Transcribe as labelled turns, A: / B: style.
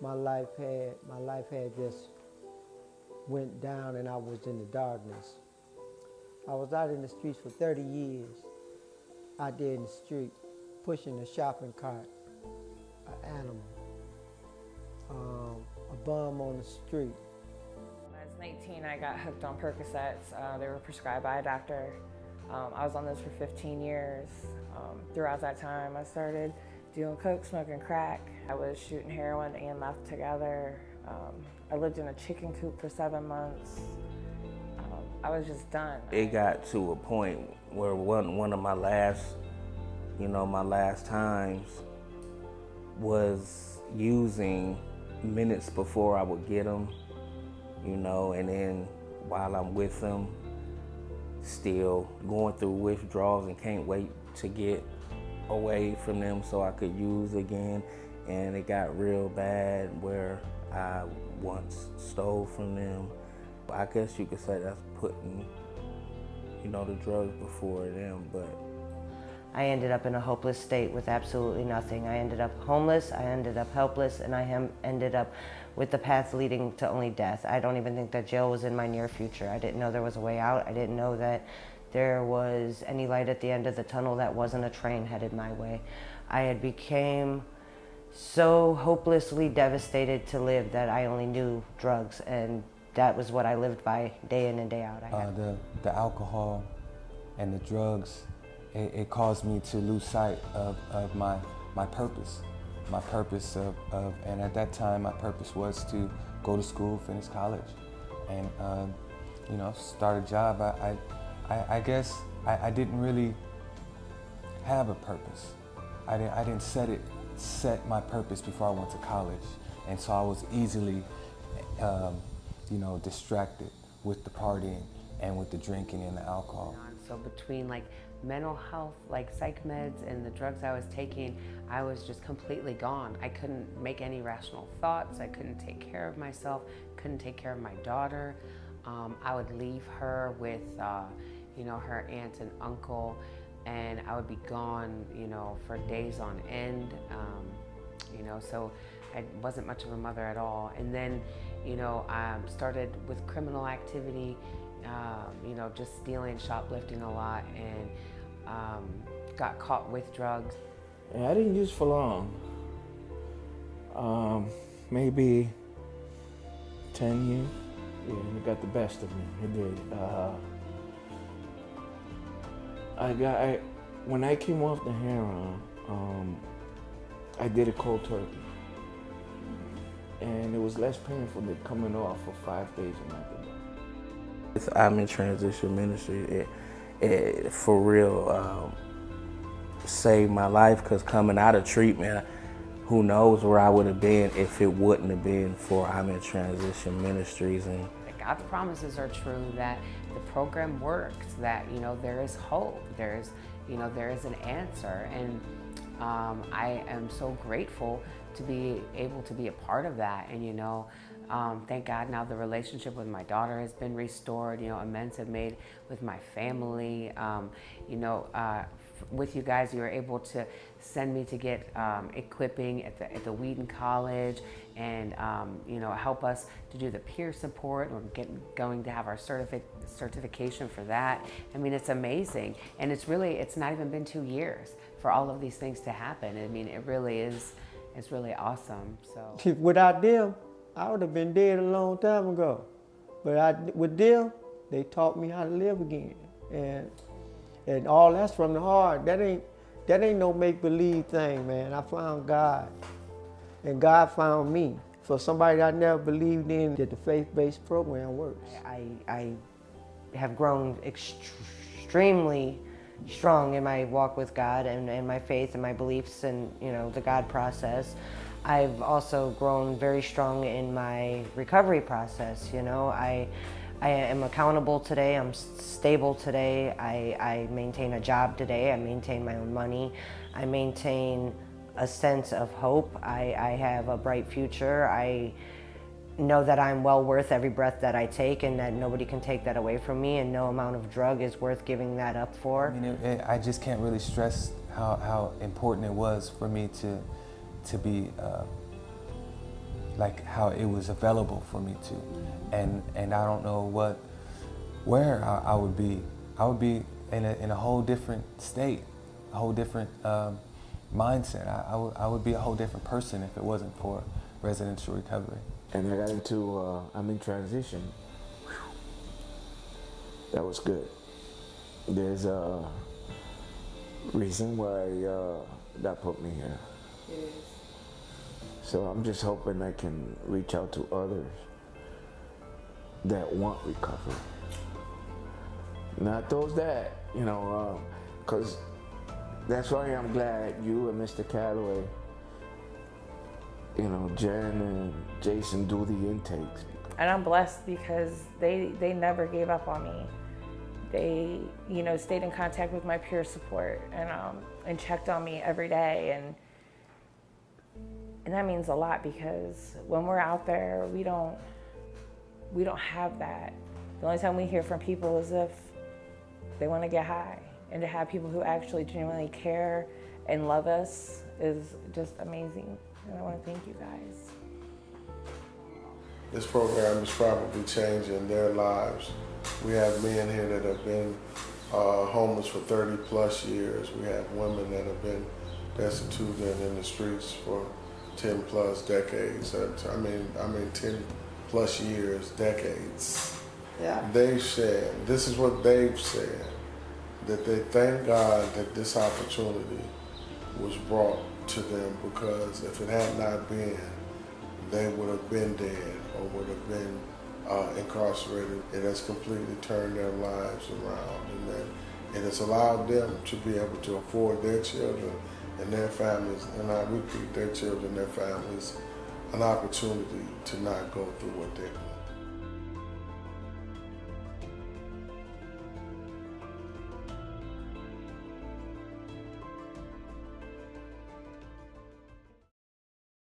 A: my life had just went down and I was in the darkness. I was out in the streets for 30 years, out there in the street, pushing a shopping cart, an animal, a bum on the street.
B: When I was 19, I got hooked on Percocets. They were prescribed by a doctor. I was on those for 15 years. Throughout that time, I started doing coke, smoking crack. I was shooting heroin and meth together. I lived in a chicken coop for 7 months. I was just done.
C: It got to a point where one of my last times was using minutes before I would get them, and then while I'm with them, still going through withdrawals and can't wait to get away from them so I could use again. And it got real bad where I once stole from them. I guess you could say that's putting, the drugs before them, but.
D: I ended up in a hopeless state with absolutely nothing. I ended up homeless, I ended up helpless, and I ended up with the path leading to only death. I don't even think that jail was in my near future. I didn't know there was a way out. I didn't know that there was any light at the end of the tunnel that wasn't a train headed my way. I had became so hopelessly devastated to live that I only knew drugs, and that was what I lived by day in and day out.
E: The alcohol and the drugs, it caused me to lose sight of my purpose. My purpose and at that time, my purpose was to go to school, finish college, and start a job. I guess I didn't really have a purpose. I didn't set my purpose before I went to college, and so I was easily distracted with the partying and with the drinking and the alcohol.
F: So between mental health, psych meds, and the drugs I was taking, I was just completely gone. I couldn't make any rational thoughts. I couldn't take care of myself, couldn't take care of my daughter. I would leave her with, her aunt and uncle, and I would be gone, for days on end. So I wasn't much of a mother at all. And then, I started with criminal activity, just stealing, shoplifting a lot, and got caught with drugs.
G: Yeah, I didn't use for long. Maybe 10 years. Yeah, and it got the best of me. It did. When I came off the heroin, I did it cold turkey. And it was less painful than coming off for 5 days and nothing.
C: I'm in transition ministry. It for real saved my life, because coming out of treatment, who knows where I would have been if it wouldn't have been for I'm in transition ministries. And
F: God's promises are true, that the program works, that there is hope, there is an answer, and I am so grateful to be able to be a part of that. And thank God now the relationship with my daughter has been restored. Amends have made with my family. With you guys, you were able to send me to get equipping at the Wheaton College, and help us to do the peer support. We're going to have our certification for that. I mean, it's amazing, and it's not even been 2 years for all of these things to happen. I mean, it really is. It's really awesome. So
A: Without them, I would have been dead a long time ago. But with them, they taught me how to live again. And all that's from the heart. That ain't no make-believe thing, man. I found God, and God found me. For somebody that I never believed in, that the faith-based program works.
D: I have grown extremely strong in my walk with God and my faith and my beliefs and the God process. I've also grown very strong in my recovery process. I am accountable today. I'm stable today. I maintain a job today. I maintain my own money. I maintain a sense of hope. I have a bright future. I know that I'm well worth every breath that I take, and that nobody can take that away from me, and no amount of drug is worth giving that up for.
E: I mean, I just can't really stress how important it was for me to be like how it was available for me to, and I don't know where I would be. I would be in a whole different state, a whole different mindset. I would be a whole different person if it wasn't for residential recovery.
G: And I got into, I'm in transition. That was good. There's a reason why God put me here.
B: It is.
G: So I'm just hoping I can reach out to others that want recovery. Not those that, because that's why I'm glad you and Mr. Calloway, Jen and Jason do the intakes.
B: And I'm blessed because they never gave up on me. They, stayed in contact with my peer support and checked on me every day. And that means a lot because when we're out there, we don't have that. The only time we hear from people is if they want to get high. And to have people who actually genuinely care and love us is just amazing. And I want to thank you guys.
H: This program is probably changing their lives. We have men here that have been homeless for 30 plus years. We have women that have been destitute and in the streets for 10 plus decades. I mean 10 plus years, decades.
A: Yeah.
H: They've said, this is what they've said, that they thank God that this opportunity was brought to them, because if it had not been, they would have been dead or would have been incarcerated. It has completely turned their lives around, and that it has allowed them to be able to afford their children and their families, and I repeat, their children, their families, an opportunity to not go through what they're doing.